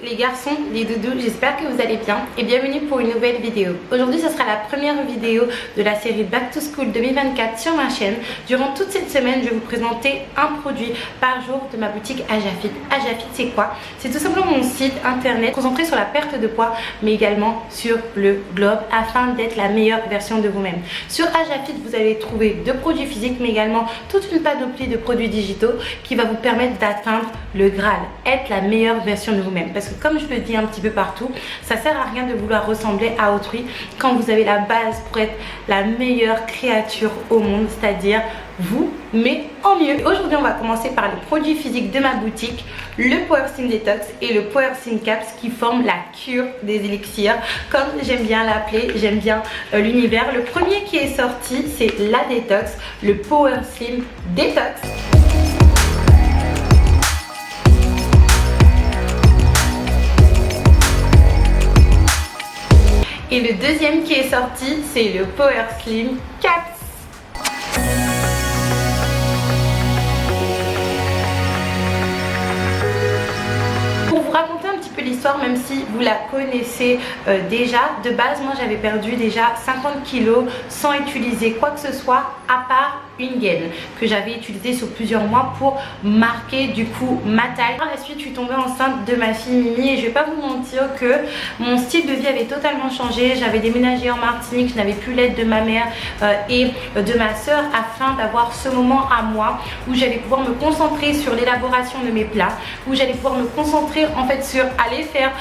Les garçons, les doudous, j'espère que vous allez bien et bienvenue pour une nouvelle vidéo. Aujourd'hui ce sera la première vidéo de la série Back to School 2024 sur ma chaîne. Durant toute cette semaine je vais vous présenter un produit par jour de ma boutique Ajafit. Ajafit c'est quoi? C'est tout simplement mon site internet concentré sur la perte de poids mais également sur le globe afin d'être la meilleure version de vous-même. Sur Ajafit vous allez trouver deux produits physiques mais également toute une panoplie de produits digitaux qui va vous permettre d'atteindre le Graal, être la meilleure version de vous-même. Parce que comme je le dis un petit peu partout, ça sert à rien de vouloir ressembler à autrui quand vous avez la base pour être la meilleure créature au monde, c'est-à-dire vous, mais en mieux. Aujourd'hui on va commencer par les produits physiques de ma boutique, le Power Slim Detox et le Power Slim Caps qui forment la cure des élixirs, comme j'aime bien l'appeler, j'aime bien l'univers. Le premier qui est sorti c'est la Detox, le Power Slim Detox. Et le deuxième qui est sorti, c'est le Power Slim Caps. Pour vous raconter un petit peu l'histoire, même si vous la connaissez déjà, de base, moi j'avais perdu déjà 50 kilos sans utiliser quoi que ce soit à part une gaine que j'avais utilisée sur plusieurs mois pour marquer du coup ma taille. Par la suite je suis tombée enceinte de ma fille Mimi et je vais pas vous mentir que mon style de vie avait totalement changé. J'avais déménagé en Martinique, je n'avais plus l'aide de ma mère et de ma soeur afin d'avoir ce moment à moi où j'allais pouvoir me concentrer sur l'élaboration de mes plats, où j'allais pouvoir me concentrer en fait sur aller faire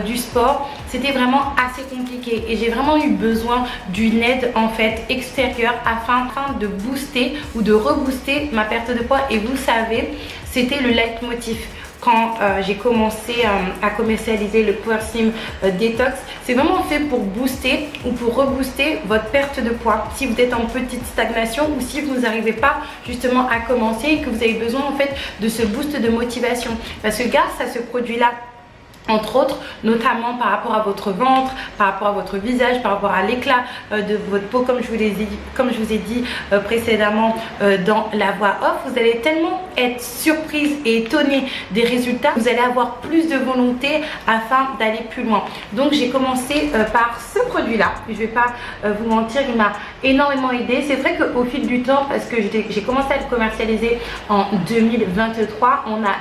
du sport. C'était vraiment assez compliqué et j'ai vraiment eu besoin d'une aide en fait extérieure afin de booster ou de rebooster ma perte de poids. Et vous savez, c'était le leitmotiv quand j'ai commencé à commercialiser le Power Slim Detox. C'est vraiment fait pour booster ou pour rebooster votre perte de poids si vous êtes en petite stagnation ou si vous n'arrivez pas justement à commencer et que vous avez besoin en fait de ce boost de motivation. Parce que grâce à ce produit là, entre autres, notamment par rapport à votre ventre, par rapport à votre visage, par rapport à l'éclat de votre peau, comme je vous ai dit précédemment dans la voix off, vous allez tellement être surprise et étonnée des résultats, vous allez avoir plus de volonté afin d'aller plus loin. Donc j'ai commencé par ce produit là, je vais pas vous mentir, il m'a énormément aidé. C'est vrai qu'au fil du temps, parce que j'ai commencé à le commercialiser en 2023, on a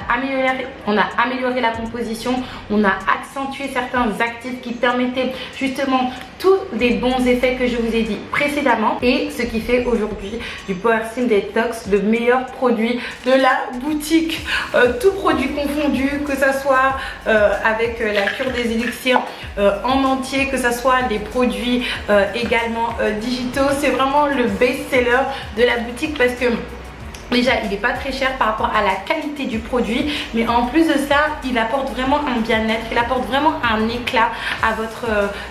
amélioré la composition, on a accentué certains actifs qui permettaient justement tous les bons effets que je vous ai dit précédemment, et ce qui fait aujourd'hui du Power Slim Detox le meilleur produit de la boutique, tout produit confondu, que ça soit avec la cure des élixirs en entier, que ça soit les produits également digitaux. C'est vraiment le best-seller de la boutique parce que déjà il n'est pas très cher par rapport à la qualité du produit, mais en plus de ça il apporte vraiment un bien-être, il apporte vraiment un éclat à votre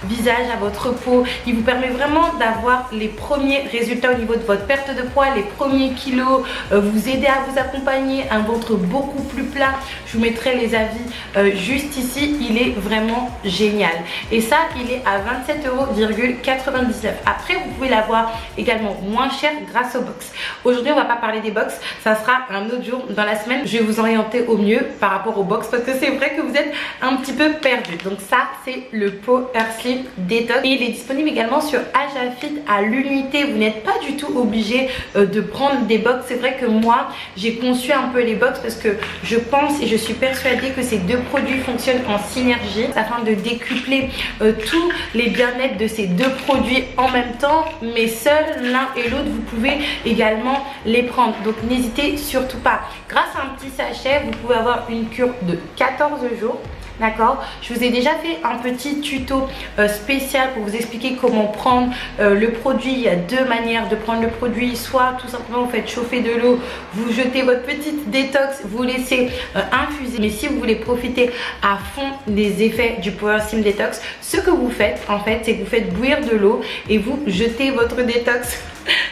visage, à votre peau. Il vous permet vraiment d'avoir les premiers résultats au niveau de votre perte de poids, les premiers kilos, vous aider à vous accompagner, un ventre beaucoup plus plat. Je vous mettrai les avis juste ici. Il est vraiment génial et ça il est à 27,99 €. Après vous pouvez l'avoir également moins cher grâce aux box. Aujourd'hui on va pas parler des box, ça sera un autre jour dans la semaine. Je vais vous orienter au mieux par rapport aux box parce que c'est vrai que vous êtes un petit peu perdu. Donc ça c'est le Power Slim Detox et il est disponible également sur Ajafit à l'unité. Vous n'êtes pas du tout obligé de prendre des box. C'est vrai que moi j'ai conçu un peu les box parce que je pense et je suis persuadée que ces deux produits fonctionnent en synergie afin de décupler tous les bien-être de ces deux produits en même temps, mais seuls l'un et l'autre vous pouvez également les prendre. Donc n'hésitez surtout pas. Grâce à un petit sachet vous pouvez avoir une cure de 14 jours. D'accord, je vous ai déjà fait un petit tuto spécial pour vous expliquer comment prendre le produit. Il y a deux manières de prendre le produit, soit tout simplement vous faites chauffer de l'eau, vous jetez votre petite détox, vous laissez infuser. Mais si vous voulez profiter à fond des effets du Power Slim Detox, ce que vous faites en fait c'est que vous faites bouillir de l'eau et vous jetez votre détox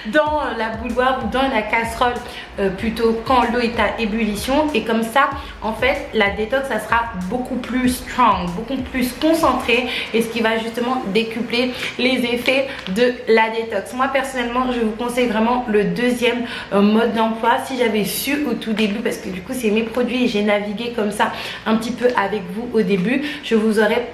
dans la bouilloire ou dans la casserole plutôt quand l'eau est à ébullition, et comme ça en fait la détox ça sera beaucoup plus strong, beaucoup plus concentré, et ce qui va justement décupler les effets de la détox. Moi personnellement je vous conseille vraiment le deuxième mode d'emploi. Si j'avais su au tout début, parce que du coup c'est mes produits et j'ai navigué comme ça un petit peu avec vous au début, je vous aurais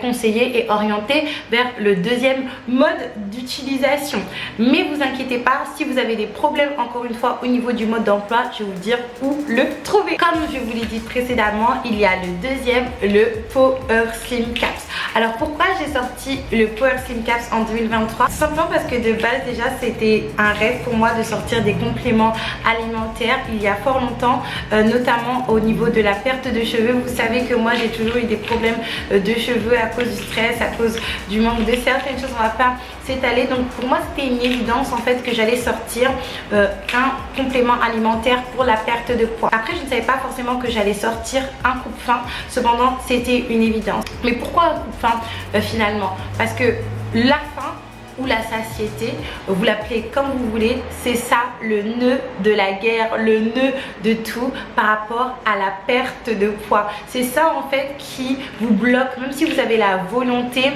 conseillé et orienté vers le deuxième mode d'utilisation. Mais vous inquiétez pas, si vous avez des problèmes encore une fois au niveau du mode d'emploi, je vais vous dire où le trouver. Comme je vous l'ai dit précédemment, il y a le deuxième, le Power Slim Caps. Alors pourquoi j'ai sorti le Power Slim Caps en 2023? Simplement parce que de base déjà c'était un rêve pour moi de sortir des compléments alimentaires il y a fort longtemps, notamment au niveau de la perte de cheveux. Vous savez que moi j'ai toujours eu des problèmes de cheveux à cause du stress, à cause du manque de certaines choses, on va pas s'étaler. Donc pour moi c'était une évidence en fait que j'allais sortir un complément alimentaire pour la perte de poids. Après je ne savais pas forcément que j'allais sortir un coupe-faim, cependant c'était une évidence. Mais pourquoi un coupe-faim finalement? Parce que la faim ou la satiété, vous l'appelez comme vous voulez, c'est ça le nœud de la guerre, le nœud de tout par rapport à la perte de poids. C'est ça en fait qui vous bloque, même si vous avez la volonté.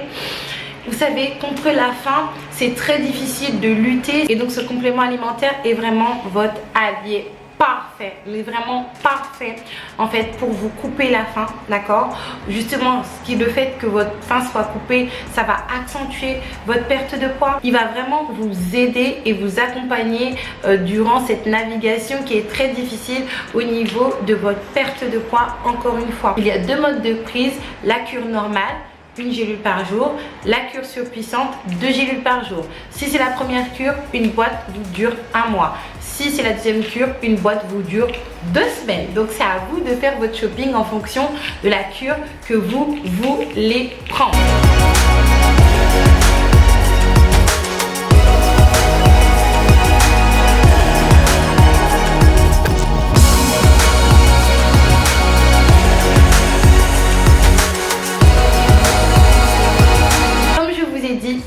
Vous savez, contre la faim, c'est très difficile de lutter, et donc ce complément alimentaire est vraiment votre allié parfait, mais vraiment parfait en fait pour vous couper la faim, d'accord? Justement, le fait que votre faim soit coupée, ça va accentuer votre perte de poids. Il va vraiment vous aider et vous accompagner durant cette navigation qui est très difficile au niveau de votre perte de poids. Encore une fois, il y a deux modes de prise: la cure normale, une gélule par jour, la cure surpuissante, 2 gélules par jour. Si c'est la première cure, une boîte vous dure 1 mois. Si c'est la deuxième cure, une boîte vous dure 2 semaines. Donc c'est à vous de faire votre shopping en fonction de la cure que vous voulez prendre.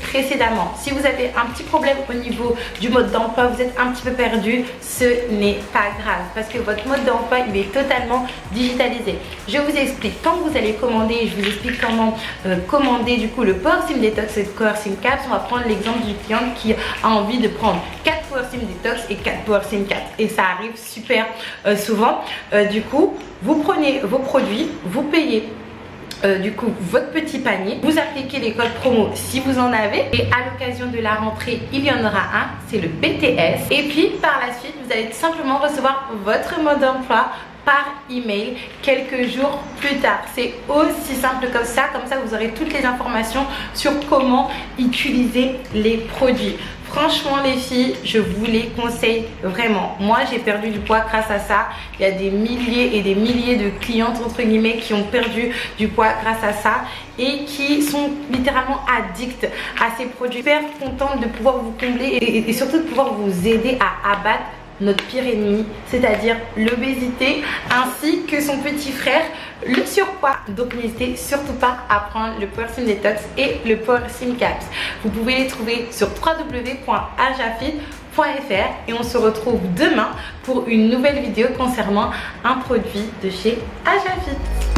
Précédemment, si vous avez un petit problème au niveau du mode d'emploi, vous êtes un petit peu perdu, ce n'est pas grave parce que votre mode d'emploi il est totalement digitalisé. Je vous explique quand vous allez commander, je vous explique comment commander du coup le Power Slim Detox et le Power Slim Caps. On va prendre l'exemple du client qui a envie de prendre 4 Power Slim Detox et 4 Power Slim Caps, et ça arrive super souvent. Du coup, vous prenez vos produits, vous payez du coup votre petit panier, vous appliquez les codes promo si vous en avez, et à l'occasion de la rentrée il y en aura un, c'est le BTS, et puis par la suite vous allez tout simplement recevoir votre mode d'emploi par email quelques jours plus tard. C'est aussi simple comme ça vous aurez toutes les informations sur comment utiliser les produits. Franchement les filles, je vous les conseille vraiment. Moi j'ai perdu du poids grâce à ça. Il y a des milliers et des milliers de clientes entre guillemets qui ont perdu du poids grâce à ça et qui sont littéralement addictes à ces produits. Super contente de pouvoir vous combler et surtout de pouvoir vous aider à abattre notre pire ennemi, c'est-à-dire l'obésité, ainsi que son petit frère, le surpoids. Donc n'hésitez surtout pas à prendre le Power Slim Detox et le Power Slim Caps. Vous pouvez les trouver sur www.ajafit.fr et on se retrouve demain pour une nouvelle vidéo concernant un produit de chez Ajafit.